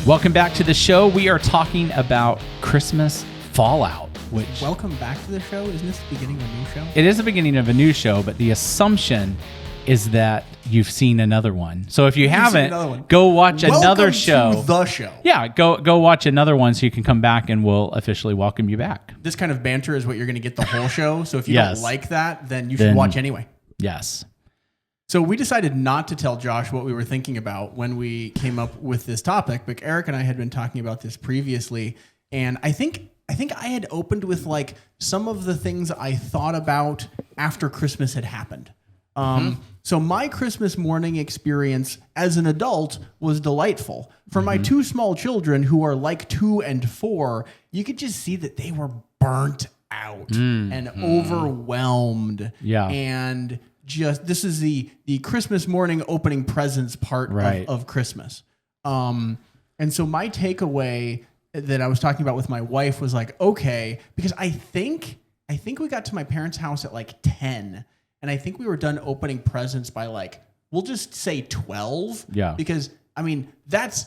Welcome back to the show. We are talking about Christmas fallout, which... Welcome back to the show. Isn't this the beginning of a new show? It is the beginning of a new show, but the assumption is that you've seen another one. So if you haven't, go watch another show. Welcome to the show. Yeah, go watch another one so you can come back and we'll officially welcome you back. This kind of banter is what you're going to get the whole show. So if you Yes. don't like that, then you should watch anyway. Yes. So we decided not to tell Josh what we were thinking about when we came up with this topic, but Erik and I had been talking about this previously, and I think I had opened with like some of the things I thought about after Christmas had happened. So my Christmas morning experience as an adult was delightful. For my two small children who are like 2 and 4, you could just see that they were burnt out and overwhelmed. Yeah. And just this is the Christmas morning opening presents part of Christmas. And so my takeaway that I was talking about with my wife was like, okay, because I think we got to my parents' house at like 10, and I think we were done opening presents by like, we'll just say 12. Yeah. Because I mean, that's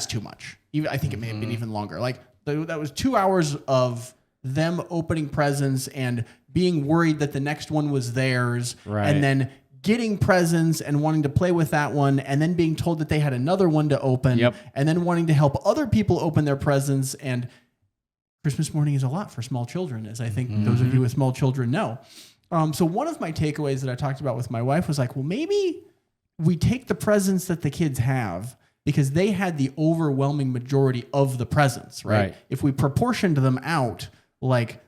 too much. I think it may have been even longer. Like that was 2 hours of them opening presents and being worried that the next one was theirs, and then getting presents and wanting to play with that one, and then being told that they had another one to open, and then wanting to help other people open their presents. And Christmas morning is a lot for small children, as I think those of you with small children know. So one of my takeaways that I talked about with my wife was like, well, maybe we take the presents that the kids have because they had the overwhelming majority of the presents, right? If we proportioned them out, like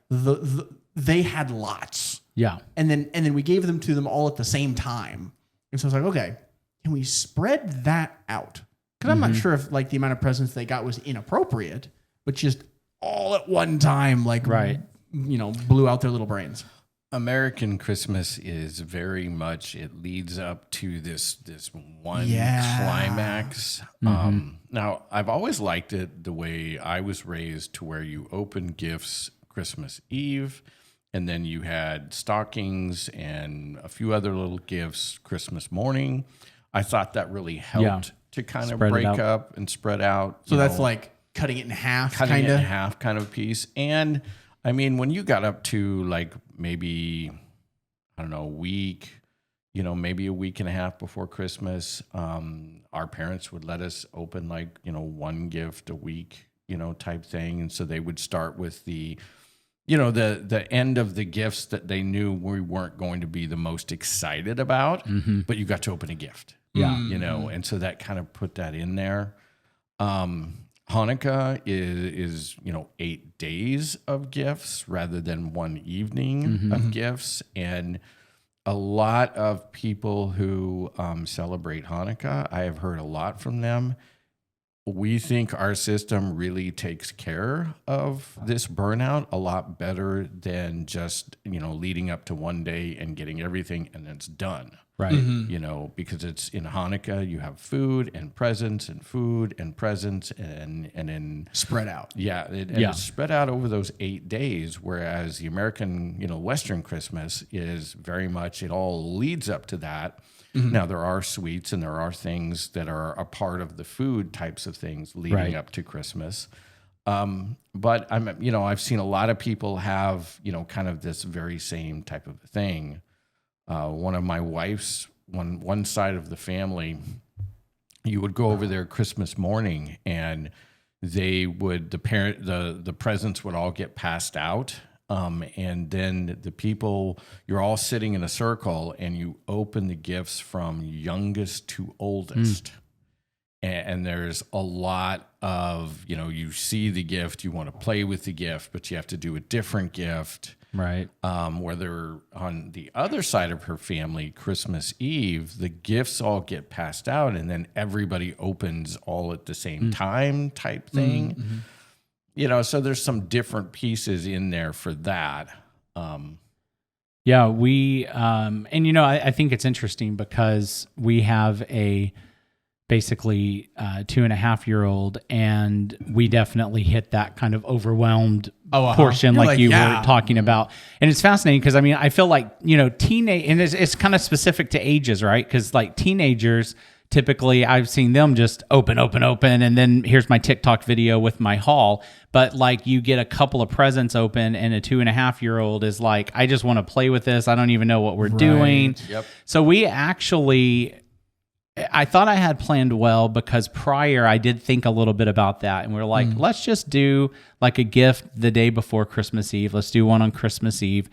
they had lots. Yeah. And then we gave them to them all at the same time. And so I was like, okay, can we spread that out? Because I'm not sure if like the amount of presents they got was inappropriate, but just all at one time, like, blew out their little brains. American Christmas is very much, it leads up to this one climax. Now, I've always liked it the way I was raised, to where you open gifts Christmas Eve, and then you had stockings and a few other little gifts Christmas morning. I thought that really helped to kind of break up and spread out. So that's like cutting it in half, kind of piece. And I mean, when you got up to like maybe, I don't know, a week, maybe a week and a half before Christmas, our parents would let us open like, one gift a week, type thing. And so they would start with the end of the gifts that they knew we weren't going to be the most excited about, but you got to open a gift. Yeah. And so that kind of put that in there. Hanukkah is 8 days of gifts rather than one evening of gifts. And a lot of people who celebrate Hanukkah, I have heard a lot from them. We think our system really takes care of this burnout a lot better than just, leading up to one day and getting everything and then it's done. Right. Because it's in Hanukkah, you have food and presents and food and presents and then spread out. Yeah. It's spread out over those 8 days, whereas the American, Western Christmas is very much, it all leads up to that. Now, there are sweets and there are things that are a part of the food types of things leading up to Christmas. But I've seen a lot of people have, kind of this very same type of thing. One of my wife's, one side of the family, you would go over there Christmas morning and they would, the presents would all get passed out. And then the people, you're all sitting in a circle and you open the gifts from youngest to oldest. And there's a lot of, you see the gift, you want to play with the gift, but you have to do a different gift. Right. Whether on the other side of her family, Christmas Eve, the gifts all get passed out and then everybody opens all at the same time type thing. So there's some different pieces in there for that. Yeah, we, I think it's interesting because we have a basically 2.5-year-old, and we definitely hit that kind of overwhelmed portion like you were talking about. And it's fascinating because, I feel like, teenage, and it's kind of specific to ages, right? Because like teenagers typically I've seen them just open, and then here's my TikTok video with my haul. But like you get a couple of presents open, and a 2.5-year-old is like, I just want to play with this. I don't even know what we're doing. Yep. So we actually, I thought I had planned well, because prior I did think a little bit about that, and we are like, let's just do like a gift the day before Christmas Eve. Let's do one on Christmas Eve.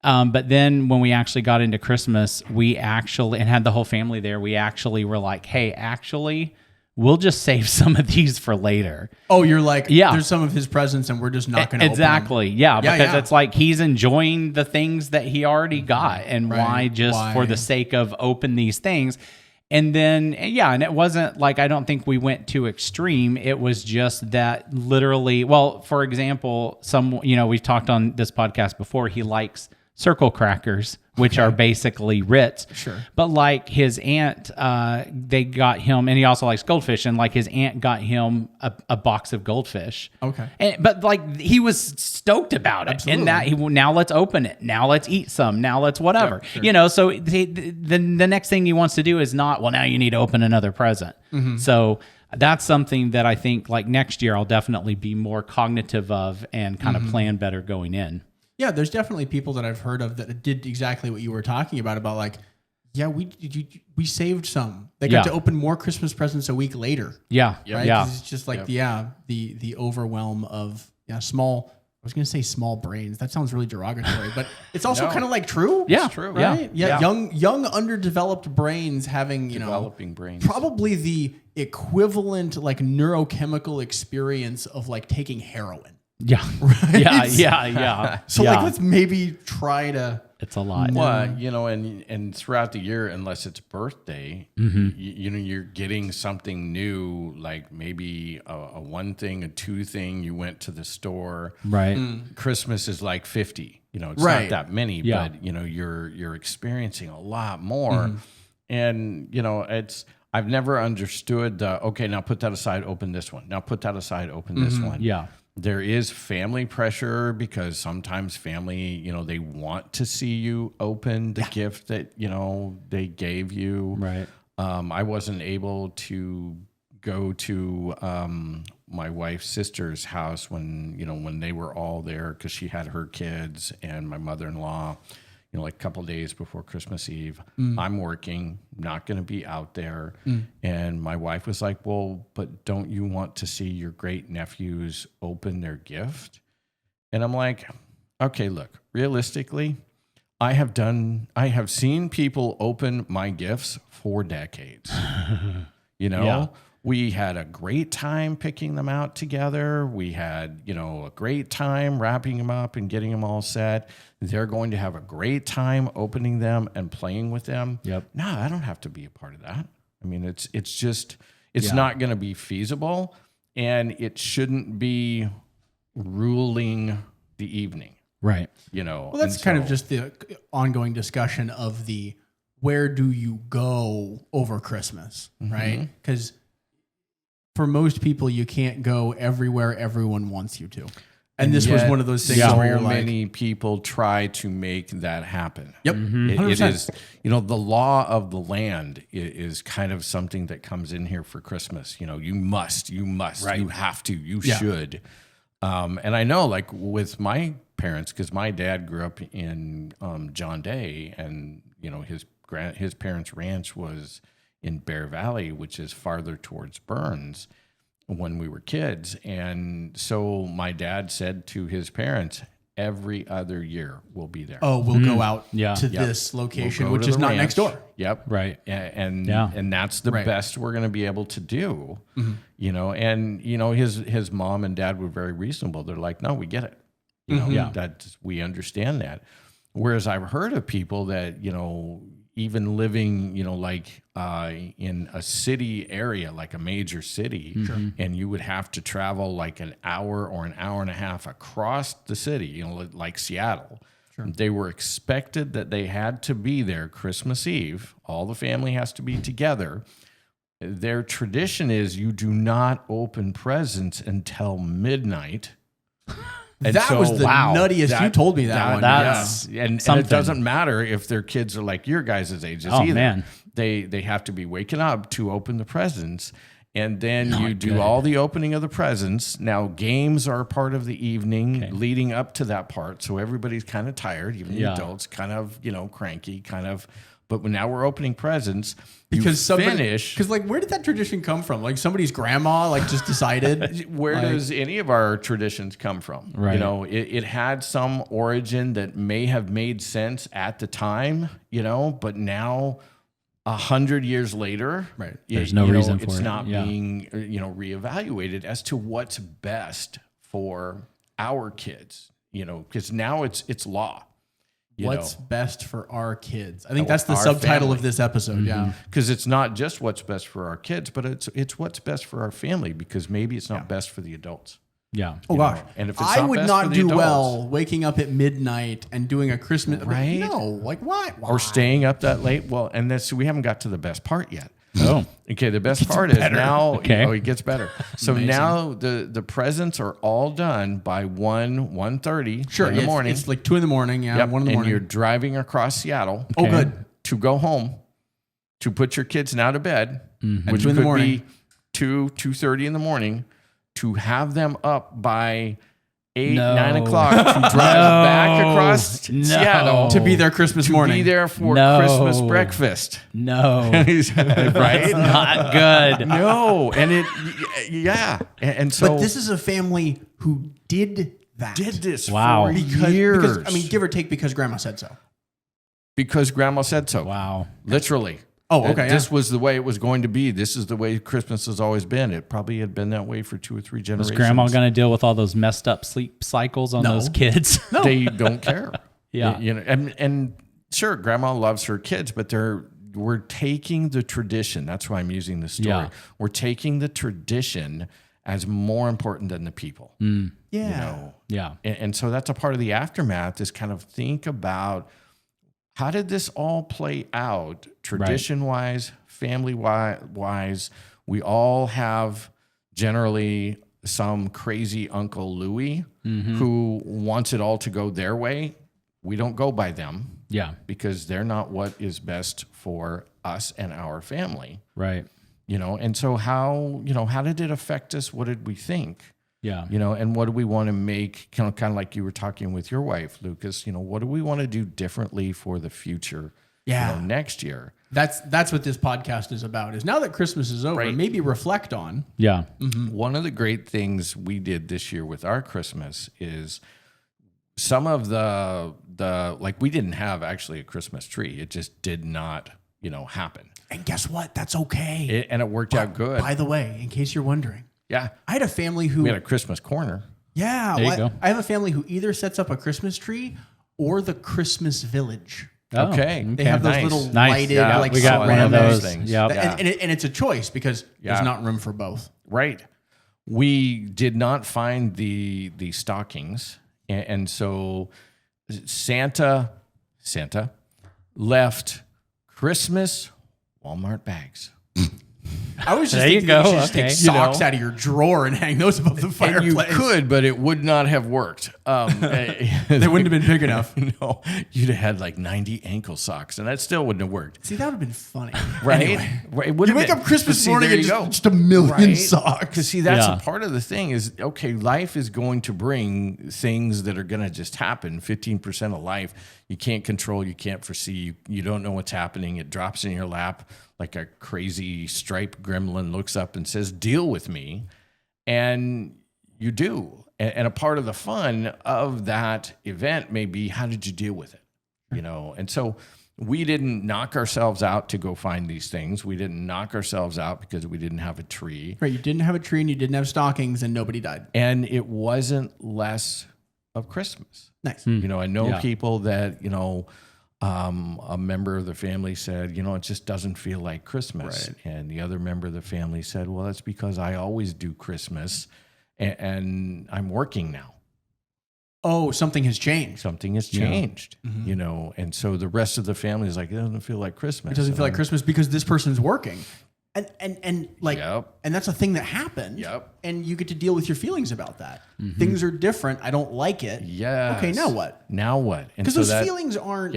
But then when we actually got into Christmas, and had the whole family there, we actually were like, hey, actually, we'll just save some of these for later. Oh, you're like, Yeah. there's some of his presents and we're just not going to Exactly. Yeah. Because yeah. it's like he's enjoying the things that he already got. And why for the sake of open these things? And then, and it wasn't like, I don't think we went too extreme. It was just that literally, well, for example, we've talked on this podcast before, he likes circle crackers, which are basically Ritz. Sure. But like his aunt, they got him, and he also likes goldfish, and like his aunt got him a box of goldfish. Okay. But like he was stoked about it. Absolutely. And that now let's open it. Now let's eat some. Now let's whatever. Yeah, sure. So the next thing he wants to do is not, well, now you need to open another present. So that's something that I think like next year I'll definitely be more cognitive of and kind of plan better going in. Yeah, there's definitely people that I've heard of that did exactly what you were talking about like, yeah, we saved some. They got to open more Christmas presents a week later. Yeah. Right? Yeah. 'Cause it's just like, the overwhelm of small, I was going to say small brains. That sounds really derogatory, but it's also kind of like true. Yeah. It's true. Right? Yeah. Young underdeveloped brains having, Developing brains. probably the equivalent like neurochemical experience of like taking heroin. Yeah. Right? Yeah. So like, let's maybe try to. It's a lot. Well, and throughout the year, unless it's birthday, you're getting something new, like maybe a one thing, a two thing. You went to the store. Right. Christmas is like 50. It's Right. not that many, Yeah. but you're experiencing a lot more. And it's I've never understood the now put that aside, open this one. Now put that aside, open this one. Yeah. There is family pressure because sometimes family, they want to see you open the gift that, they gave you. Right. I wasn't able to go to my wife's sister's house when they were all there because she had her kids and my mother-in-law, like a couple of days before Christmas Eve. I'm working, not going to be out there. And my wife was like, well, but don't you want to see your great nephews open their gift? And I'm like, okay, look, realistically, I have seen people open my gifts for decades. Yeah. We had a great time picking them out together. We had, a great time wrapping them up and getting them all set. They're going to have a great time opening them and playing with them. Yep. No, I don't have to be a part of that. I mean, it's not going to be feasible, and it shouldn't be ruling the evening. Right. Well, that's kind of just the ongoing discussion of the where do you go over Christmas, right? Because for most people, you can't go everywhere everyone wants you to. And this was one of those things where you're so like, many people try to make that happen. yep, It is, the law of the land is kind of something that comes in here for Christmas. You must, Right. you have to, you should. And I know, like with my parents, because my dad grew up in John Day, and his parents' ranch was in Bear Valley, which is farther towards Burns, when we were kids. And so my dad said to his parents, every other year we'll be there. oh, we'll go out Yeah. to Yep. this location, We'll go which to is the not ranch. next door. Yep. Right. And that's the Right. best we're going to be able to do. And his mom and dad were very reasonable. They're like, no, we get it. That we understand that. Whereas I've heard of people that, even living, like in a city area, like a major city, and you would have to travel like an hour or an hour and a half across the city, like Seattle. They were expected that they had to be there Christmas Eve. All the family has to be together. Their tradition is you do not open presents until midnight. And that was the nuttiest. You told me that one. That's and it something. doesn't matter if their kids are like your guys' ages Oh, either. man. They have to be waking up to open the presents. And then you do all the opening of the presents. Now, games are part of the evening leading up to that part. So everybody's kind of tired, even the adults, kind of, cranky, kind of. But now we're opening presents. Because like, where did that tradition come from? Like somebody's grandma, like just decided. Where does any of our traditions come from? Right. It had some origin that may have made sense at the time, but now 100 years later, right? There's no reason for it's it. not being, reevaluated as to what's best for our kids, because now it's law. What's best for our kids? I think that's the subtitle of this episode. Yeah, because it's not just what's best for our kids, but it's what's best for our family. Because maybe it's not best for the adults. Yeah. Oh gosh. And if it's I would best not for the do adults, well waking up at midnight and doing a Christmas. Right? No, like why? Or staying up that late. Well, and we haven't got to the best part yet. Oh. Okay, the best part is now. Okay. It gets better. So now the presents are all done by 1:30 in the morning. It's like 2 in the morning. Yeah, 1 in the and morning. you're driving across Seattle. Oh, good. To go home, to put your kids now to bed, which 2 in the could morning. be 2:30 in the morning, to have them up by 8, 9 o'clock to drive back across Seattle To be there Christmas morning. be there for Christmas breakfast. No. Right? Not good. No. And And so. But this is a family who did that. Did this Wow. for because, years. give or take, because Grandma said so. Because Grandma said so. Wow. Literally. Oh, okay. This was the way it was going to be. This is the way Christmas has always been. It probably had been that way for 2 or 3 generations. Is Grandma going to deal with all those messed up sleep cycles on those kids? No. They don't care. Yeah. And sure, Grandma loves her kids, but we're taking the tradition. That's why I'm using this story. Yeah. We're taking the tradition as more important than the people. Yeah. Yeah. And so that's a part of the aftermath is kind of think about how did this all play out tradition-wise, family-wise? We all have generally some crazy Uncle Louie who wants it all to go their way. We don't go by them. Yeah. Because they're not what is best for us and our family. Right. And so how did it affect us? What did we think? Yeah. And what do we want to make, kind of like you were talking with your wife, Lucas, what do we want to do differently for the future next year? That's what this podcast is about, is now that Christmas is over, maybe reflect on. Yeah. One of the great things we did this year with our Christmas is some of the like we didn't have actually a Christmas tree. It just did not, happen. And guess what? That's okay. And it worked out good. By the way, in case you're wondering. Yeah. I had a family who... We had a Christmas corner. Yeah. There you go. I have a family who either sets up a Christmas tree or the Christmas village. Oh, Okay. They have those little lighted, Yeah, like we got one of ceramic those things. Yep. And it's a choice because there's not room for both. Right. We did not find the stockings. And so Santa left Christmas Walmart bags. I was just There you thinking that go. you should just Okay. take socks out of your drawer and hang those above the And fireplace. you could, but it would not have worked. They wouldn't have been big enough. No, you'd have had like 90 ankle socks, and that still wouldn't have worked. See, that would have been funny. Right? Anyway, Right. It would you have wake been. up Christmas But see, morning there and you go. just a million Right? socks. Because see, that's Yeah. a part of the thing is, okay, life is going to bring things that are going to just happen. 15% of life you can't control, you can't foresee, you don't know what's happening. It drops in your lap like a crazy striped gremlin looks up and says, deal with me. And you do. And a part of the fun of that event may be, how did you deal with it? And so we didn't knock ourselves out to go find these things. We didn't knock ourselves out because we didn't have a tree. Right, you didn't have a tree and you didn't have stockings and nobody died. And it wasn't less of Christmas. Nice. I know Yeah. people that, a member of the family said, it just doesn't feel like Christmas. Right. And the other member of the family said, well, that's because I always do Christmas and I'm working now. Oh, something has changed. Something has changed, and so the rest of the family is like, it doesn't feel like Christmas. It doesn't feel like Christmas because this person's working. And like, Yep. and that's a thing that happened. Yep. And you get to deal with your feelings about that. Things are different. I don't like it. Yes. Okay, now what? Now what? Because those feelings aren't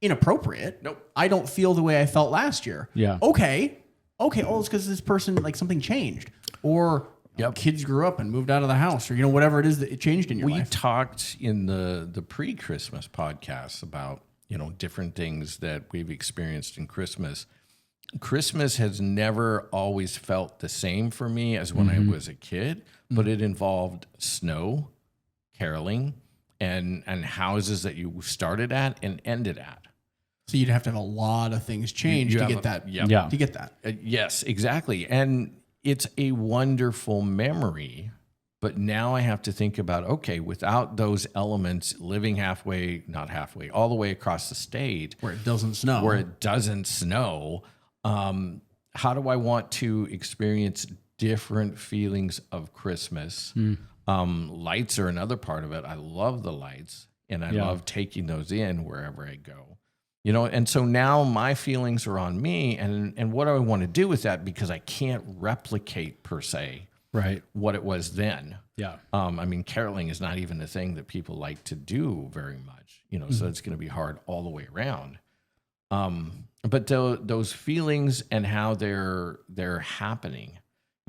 inappropriate. Nope. I don't feel the way I felt last year. Yeah. Okay. Oh, it's because this person, like, something changed. Or kids grew up and moved out of the house, or, whatever it is that it changed in your life. We talked in the pre-Christmas podcast about, different things that we've experienced in Christmas. Christmas has never always felt the same for me as when I was a kid, but it involved snow, caroling, and houses that you started at and ended at. So you'd have to have a lot of things change to get that. To get that. Yes, exactly. And it's a wonderful memory. But now I have to think about, okay, without those elements, living not halfway, all the way across the state. Where it doesn't snow. How do I want to experience different feelings of Christmas? Lights are another part of it. I love the lights, and I love taking those in wherever I go. And so now my feelings are on me, and what do I want to do with that? Because I can't replicate, per se, what it was then. Yeah. Caroling is not even a thing that people like to do very much, so it's going to be hard all the way around. But those feelings and how they're happening,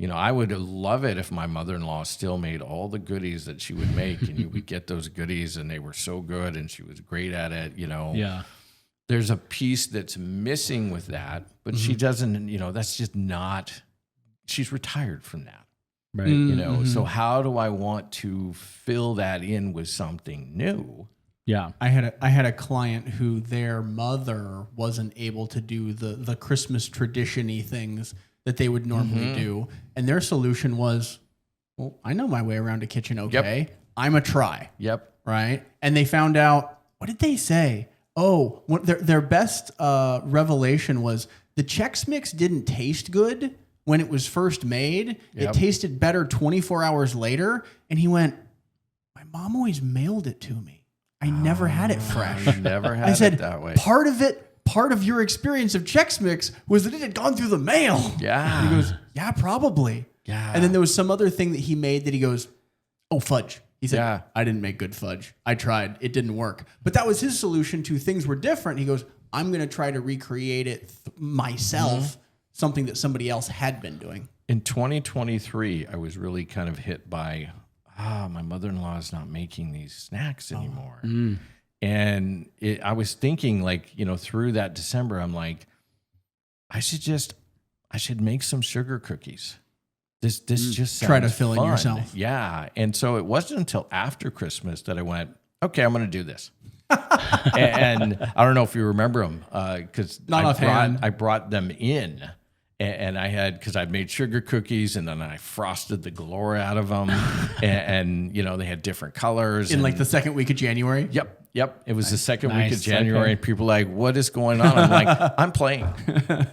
I would love it if my mother-in-law still made all the goodies that she would make, and you would get those goodies, and they were so good, and she was great at it. Yeah. There's a piece that's missing with that, but she doesn't. That's just not. She's retired from that. Right. So how do I want to fill that in with something new? Yeah. I had a client who their mother wasn't able to do the Christmas tradition-y things that they would normally do. And their solution was, well, I know my way around a kitchen okay. Yep. I'm a try. Yep. Right? And they found out, what did they say? Oh, their best revelation was the Chex Mix didn't taste good when it was first made. It tasted better 24 hours later. And he went, my mom always mailed it to me. I never had it fresh. I never had it that way. Part of your experience of Chex Mix was that it had gone through the mail. Yeah. And he goes, yeah, probably. Yeah. And then there was some other thing that he made that he goes, oh, fudge. He said, I didn't make good fudge. I tried. It didn't work. But that was his solution to things were different. He goes, I'm going to try to recreate it myself, something that somebody else had been doing. In 2023, I was really kind of hit by, my mother-in-law is not making these snacks anymore. And I was thinking, like, through that December, I'm like, I should make some sugar cookies. This just sounds try to fill fun. in yourself. Yeah. And so it wasn't until after Christmas that I went, okay, I'm going to do this. and I don't know if you remember them, because I brought them in. And I had, because I'd made sugar cookies, and then I frosted the glory out of them, and they had different colors. In like the second week of January? Yep. It was the second week of January, and people were like, what is going on? I'm like, I'm playing.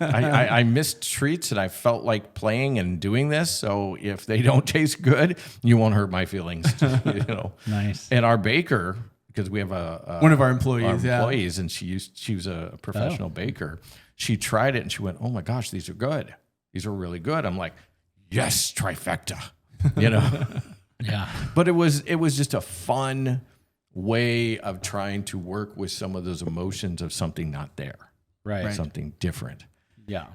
I missed treats, and I felt like playing and doing this. So if they don't taste good, you won't hurt my feelings. Nice. And our baker, because we have one of our employees, and she was a professional baker. She tried it and she went, oh my gosh, these are good. These are really good. I'm like, yes, trifecta, Yeah. But it was just a fun way of trying to work with some of those emotions of something not there, right? Something different. Yeah.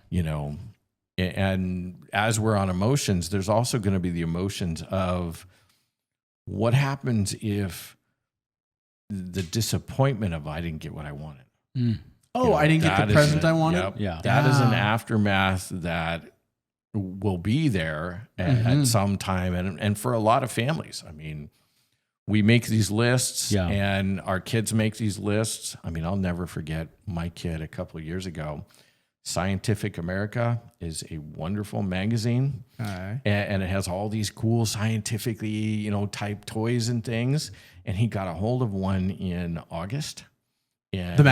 And as we're on emotions, there's also going to be the emotions of what happens if the disappointment of I didn't get what I wanted. I didn't get the present I wanted. Yep, yeah. That is an aftermath that will be there at some time. And for a lot of families, we make these lists and our kids make these lists. I'll never forget my kid a couple of years ago. Scientific America is a wonderful magazine. And it has all these cool scientifically, type toys and things. And he got a hold of one in August. And the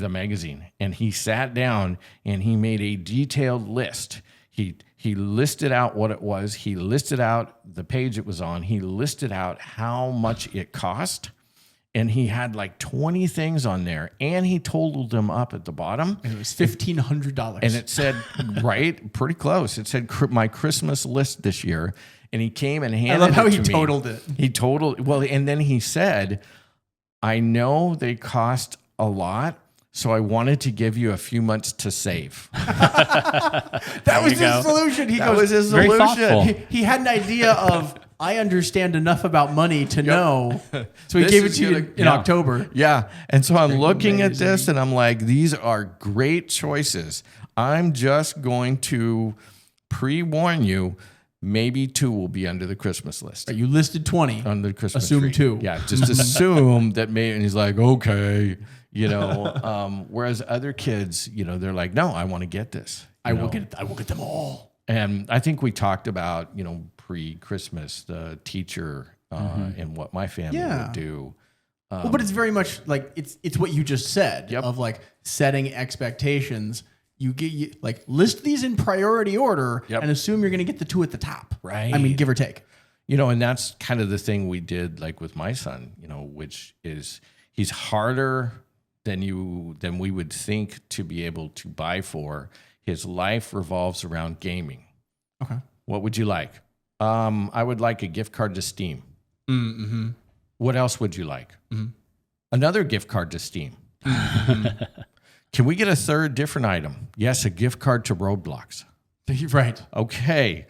magazine. And he sat down and he made a detailed list. He listed out what it was. He listed out the page it was on. He listed out how much it cost. and he had like 20 things on there, and he totaled them up at the bottom. And it was $1,500. And it said, right, pretty close. It said my Christmas list this year. And he came and handed it to me. I love how he totaled it. He totaled, well, and then he said, I know they cost a lot, so I wanted to give you a few months to save. That was his solution. That was his solution. He had an idea of, I understand enough about money to know. So he gave it to you in October. Yeah. And so I'm looking at this and I'm like, these are great choices. I'm just going to pre-warn you, maybe 2 will be under the Christmas list. You listed 20. Under the Christmas Assume tree. 2. Yeah, just assume that maybe, and he's like, okay, whereas other kids, they're like, no, I want to get this. I will get them all. And I think we talked about, pre-Christmas, the teacher and what my family would do. But it's very much like it's what you just said of like setting expectations. You list these in priority order and assume you're going to get the 2 at the top. Right. I mean, give or take. And that's kind of the thing we did like with my son, which is he's harder than we would think to be able to buy for. His life revolves around gaming. Okay. What would you like? I would like a gift card to Steam. Mm-hmm. What else would you like? Mm-hmm. Another gift card to Steam. Mm-hmm. Can we get a third different item? Yes, a gift card to Roblox. Right. Okay.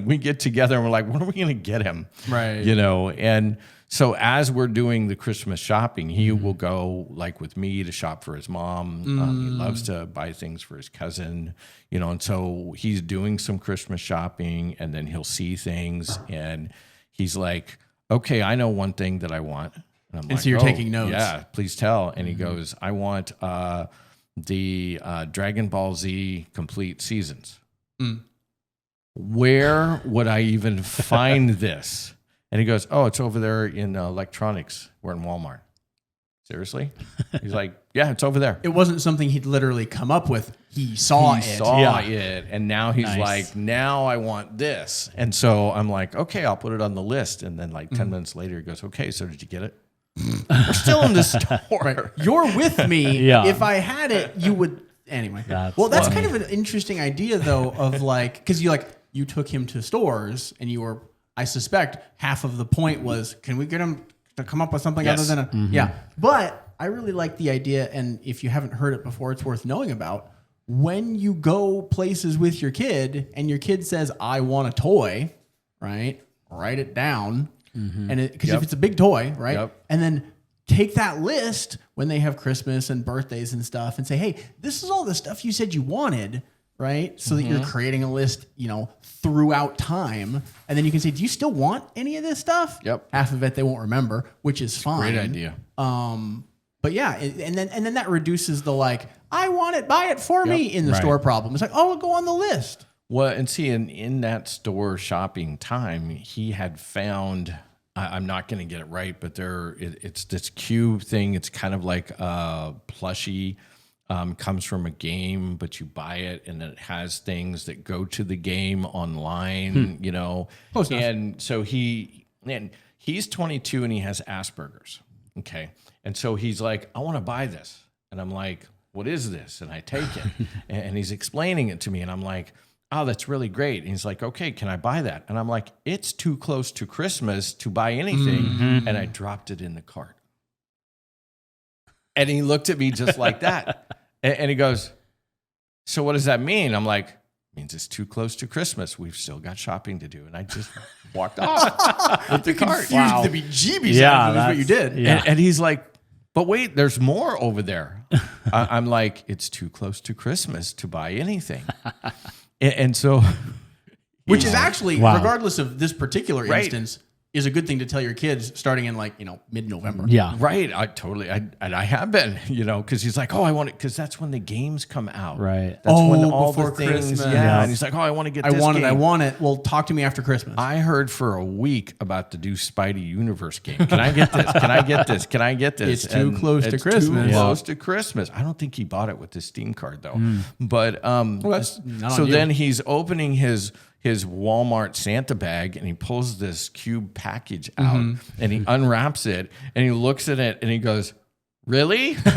We get together and we're like, what are we going to get him? Right. And so as we're doing the Christmas shopping, he will go like with me to shop for his mom. He loves to buy things for his cousin, and so he's doing some Christmas shopping and then he'll see things and he's like, okay, I know one thing that I want. And so you're taking notes. Yeah, please tell. And he goes, I want the Dragon Ball Z complete seasons. Where would I even find this? And he goes, oh, it's over there in electronics. We're in Walmart. Seriously? He's like, yeah, it's over there. It wasn't something he'd literally come up with. He saw it. And now he's like, now I want this. And so I'm like, okay, I'll put it on the list. And then like 10 minutes later, he goes, okay, so did you get it? We're still in the store. Right. You're with me. If I had it, you would. Anyway. That's kind of an interesting idea, though, of like, because you took him to stores and you were, I suspect, half of the point was, can we get him to come up with something other than a, But I really like the idea, and if you haven't heard it before, it's worth knowing about. When you go places with your kid and your kid says, I want a toy, right? Write it down. And because if it's a big toy, right? And then take that list when they have Christmas and birthdays and stuff and say, hey, this is all the stuff you said you wanted, right? So that you're creating a list, throughout time. And then you can say, do you still want any of this stuff? Half of it they won't remember, which is fine. Great idea. But yeah, and then that reduces the I want it, buy it for me in the store problem. It's like, oh, it'll go on the list. Well, and see, in that store shopping time, he had found, I'm not going to get it right, but it's this cube thing. It's kind of like a plushie, comes from a game, but you buy it and it has things that go to the game online, Close enough. And so he's 22 and he has Asperger's. Okay. And so he's like, I want to buy this. And I'm like, what is this? And I take it and he's explaining it to me. And I'm like, oh, that's really great. And he's like, okay, can I buy that? And I'm like, it's too close to Christmas to buy anything. And I dropped it in the cart. And he looked at me just like that. And he goes, so what does that mean? I'm like, means it's too close to Christmas. We've still got shopping to do. And I just walked off with the cart. Wow. The bejeebies out of it is what you did. Yeah. And he's like, but wait, there's more over there. I'm like, it's too close to Christmas to buy anything. And so, which is actually, regardless of this particular instance, is a good thing to tell your kids starting in mid-November. Yeah. Right. I have been, because he's like, oh, I want it. Because that's when the games come out. Right. That's when all the before things. Christmas. Yeah. And he's like, oh, I want to get this game. I want it. Well, talk to me after Christmas. I heard for a week about the new Spidey Universe game. Can I get this? Can I get this? Can I get this? It's too close to Christmas. Too close to Christmas. I don't think he bought it with his Steam card though. But that's not so on you. then he's opening his his Walmart Santa bag and he pulls this cube package out and he unwraps it and he looks at it and he goes, "Really?" And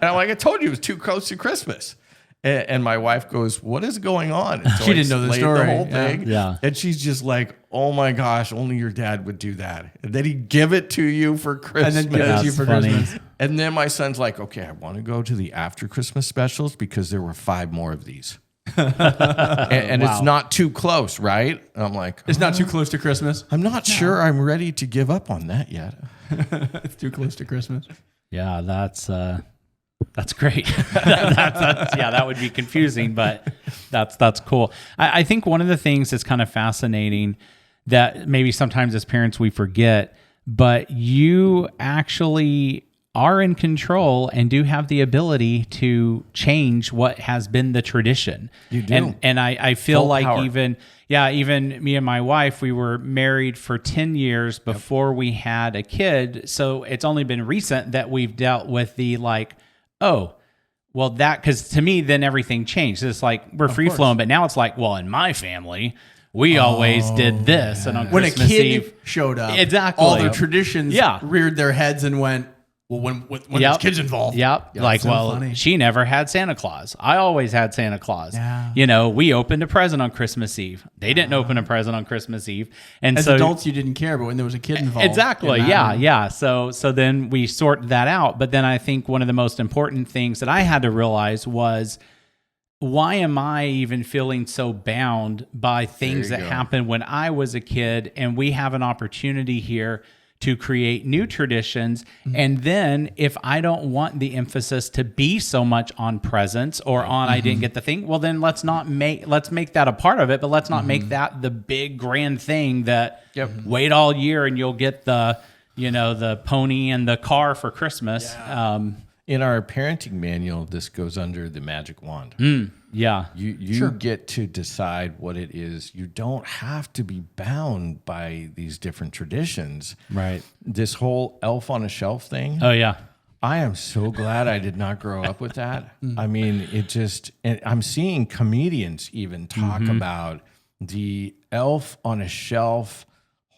I'm like, "I told you it was too close to Christmas." And my wife goes, "What is going on?" And so She didn't know the explained story. the whole thing. Yeah. And she's just like, "Oh my gosh, only your dad would do that." And then he'd give it to you for Christmas. And then give it to you for funny. Christmas. And then my son's like, "Okay, I want to go to the after Christmas specials because there were 5 more of these." and Wow. it's not too close, right? And I'm like, It's not too close to Christmas. I'm not sure I'm ready to give up on that yet. It's too close to Christmas. Yeah, that's great. That would be confusing, but that's cool. I think one of the things that's kind of fascinating that maybe sometimes as parents we forget, but you actually are in control and do have the ability to change what has been the tradition. You do. And I feel Full like power. even me and my wife, we were married for 10 years before we had a kid. So it's only been recent that we've dealt with the like, oh, well, because to me, then everything changed. It's like we're free flowing, but now it's like, well, in my family, we always did this. And on When Christmas a kid Eve, showed up, Exactly. all the traditions Yeah. reared their heads and went, well, when there's kids involved. Yep. Yeah, Like, so well, funny. she never had Santa Claus. I always had Santa Claus. Yeah. We opened a present on Christmas Eve. They didn't open a present on Christmas Eve. And As so adults, you didn't care, but when there was a kid involved. exactly. it Yeah. mattered. Yeah. So then we sort that out. But then I think one of the most important things that I had to realize was, why am I even feeling so bound by things that go. happened when I was a kid? And we have an opportunity here to create new traditions. And then if I don't want the emphasis to be so much on presents or on I didn't get the thing, well, then let's make that a part of it, but let's not make that the big grand thing that wait all year and you'll get the pony and the car for Christmas. In our parenting manual, this goes under the magic wand. Yeah. You get to decide what it is. You don't have to be bound by these different traditions. Right. This whole elf on a shelf thing. Oh, yeah. I am so glad I did not grow up with that. I mean, and I'm seeing comedians even talk about the elf on a shelf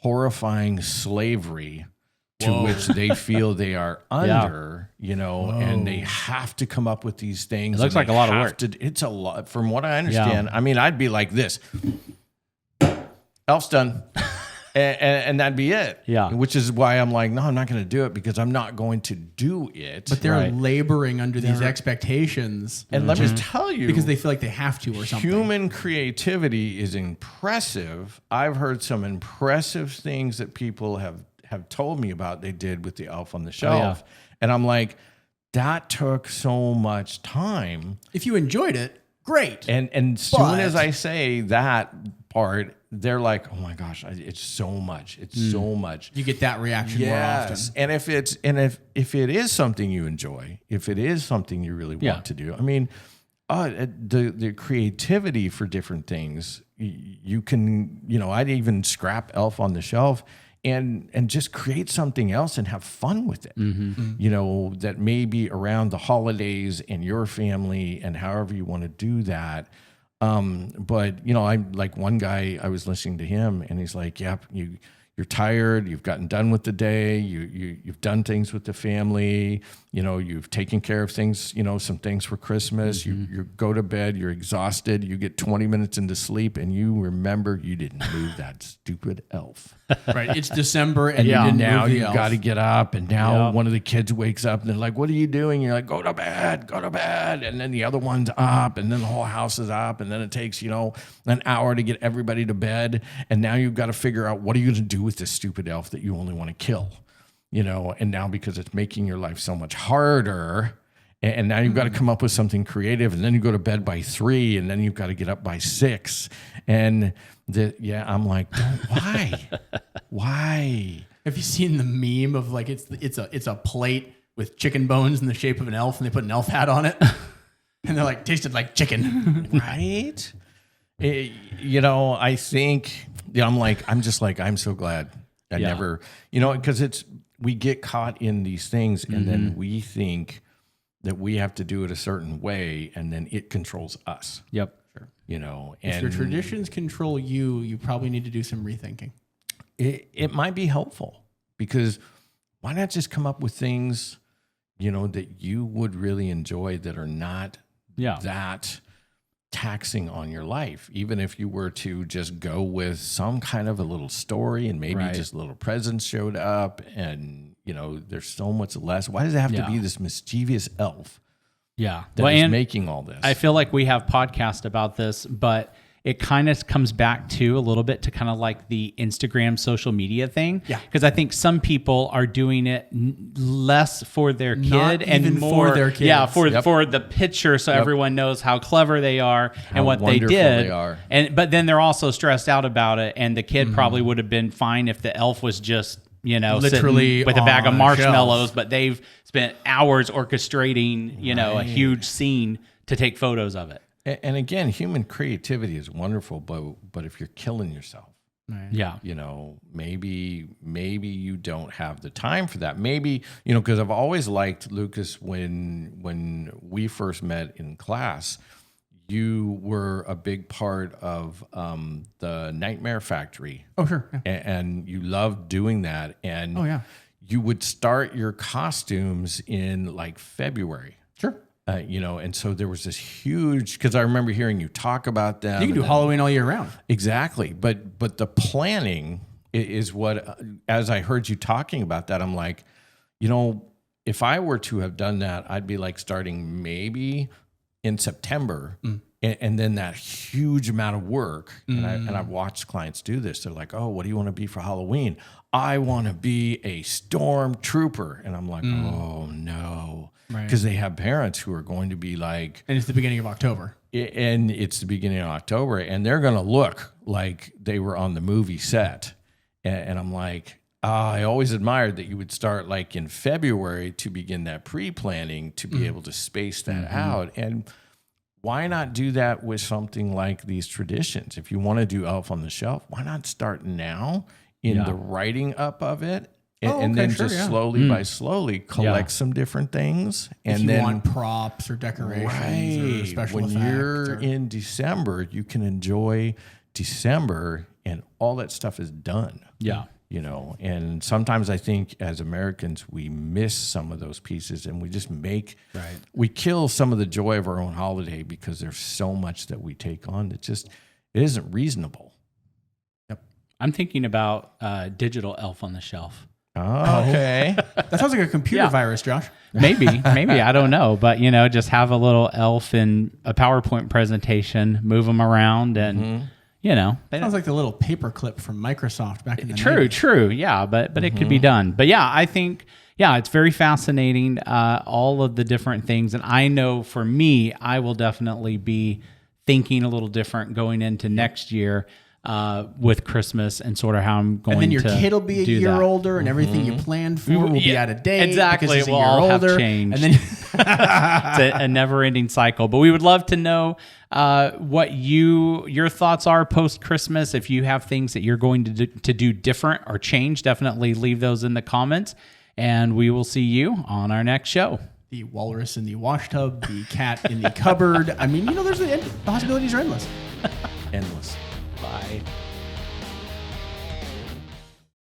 horrifying slavery to which they feel they are under, and they have to come up with these things. It looks and like they a lot of have work. to- it's a lot. From what I understand, I mean, I'd be like this. Elf's done. And that'd be it. Yeah. Which is why I'm like, no, I'm not going to do it because I'm not going to do it. But they're Right. laboring under these expectations. And let me tell you, because they feel like they have to or something. human creativity is impressive. I've heard some impressive things that people have told me about they did with the elf on the shelf. And I'm like, that took so much time. If you enjoyed it, great. And soon as I say that part, they're like, oh my gosh, it's so much. It's so much. You get that reaction more often. And if it is something you enjoy, if it is something you really want to do, I mean, the creativity for different things, you can, I'd even scrap Elf on the Shelf and just create something else and have fun with it. That may be around the holidays and your family and however you want to do that. But I'm like one guy, I was listening to him and he's like, yep, you're tired. You've gotten done with the day. You've done things with the family. You've taken care of things, some things for Christmas. You go to bed, you're exhausted. You get 20 minutes into sleep and you remember you didn't move that stupid elf. Right. It's December and Yeah. you didn't Now move the you elf. got to get up, and now Yeah. one of the kids wakes up and they're like, "What are you doing?" You're like, "Go to bed, go to bed." And then the other one's up, and then the whole house is up, and then it takes an hour to get everybody to bed, and now you've got to figure out what are you going to do with this stupid elf that you only want to kill, and now because it's making your life so much harder. And now you've got to come up with something creative, and then you go to bed by 3, and then you've got to get up by 6. And I'm like, why? Have you seen the meme of like it's a plate with chicken bones in the shape of an elf and they put an elf hat on it? And they're like, tasted like chicken. Right? I think I'm so glad I never, because we get caught in these things and then we think that we have to do it a certain way and then it controls us. Yep. Sure. You know, If and your traditions control you, you probably need to do some rethinking. it might be helpful, because why not just come up with things, you know, that you would really enjoy that are not that taxing on your life. Even if you were to just go with some kind of a little story and maybe just little presents showed up, and, you know, there's so much less. Why does it have to be this mischievous elf? Yeah. That is making all this. I feel like we have podcasts about this, but it kind of comes back to a little bit to kind of like the Instagram social media thing. Yeah. Because I think some people are doing it less for their kid Not and even more for their kids. Yeah, for the picture, so everyone knows how clever they are and what they did. They are. But then they're also stressed out about it, and the kid probably would have been fine if the elf was just, you know, literally sitting with a bag of on a marshmallows, shelf. but they've spent hours orchestrating, you know, a huge scene to take photos of it. And again, human creativity is wonderful, but if you're killing yourself, Yeah. you know, maybe you don't have the time for that. Maybe, you know, because I've always liked, Lucas, when we first met in class, you were a big part of the Nightmare Factory. Oh, sure. Yeah. And you loved doing that. And you would start your costumes in like February. Sure. You know, and so there was this huge, because I remember hearing you talk about them. You can do Halloween all year round. Exactly. But the planning is what, as I heard you talking about that, I'm like, you know, if I were to have done that, I'd be like starting maybe in September, and then that huge amount of work. And I've watched clients do this. They're like, oh, what do you want to be for Halloween? I want to be a stormtrooper. And I'm like, oh no. Because they have parents who are going to be like, And it's the beginning of October. and it's the beginning of October, and they're going to look like they were on the movie set. And I'm like, I always admired that you would start like in February to begin that pre-planning to be able to space that out. And why not do that with something like these traditions? If you want to do Elf on the Shelf, why not start now in the writing up of it? And then just slowly by slowly collect some different things. And If you then want props or decorations or special when effects. you're in December, you can enjoy December and all that stuff is done. Yeah. You know, and sometimes I think as Americans, we miss some of those pieces, and we just we kill some of the joy of our own holiday because there's so much that we take on that just, it isn't reasonable. I'm thinking about digital Elf on the Shelf. Oh, okay. That sounds like a computer virus, Josh. Maybe, I don't know. But, you know, just have a little elf in a PowerPoint presentation, move them around, and, you know. Sounds like the little paperclip from Microsoft back in the 90s. True. Yeah, but it could be done. But, yeah, I think, it's very fascinating, all of the different things. And I know for me, I will definitely be thinking a little different going into next year. With Christmas and sort of how I'm going to And then your kid will be a year older, and everything you planned for will be out of date. Exactly. Because he's We'll a year all older. have changed. And then It's a never-ending cycle. But we would love to know what your thoughts are post-Christmas. If you have things that you're going to do different or change, definitely leave those in the comments. And we will see you on our next show. the walrus in the wash tub, the cat in the cupboard. I mean, you know, the possibilities are endless.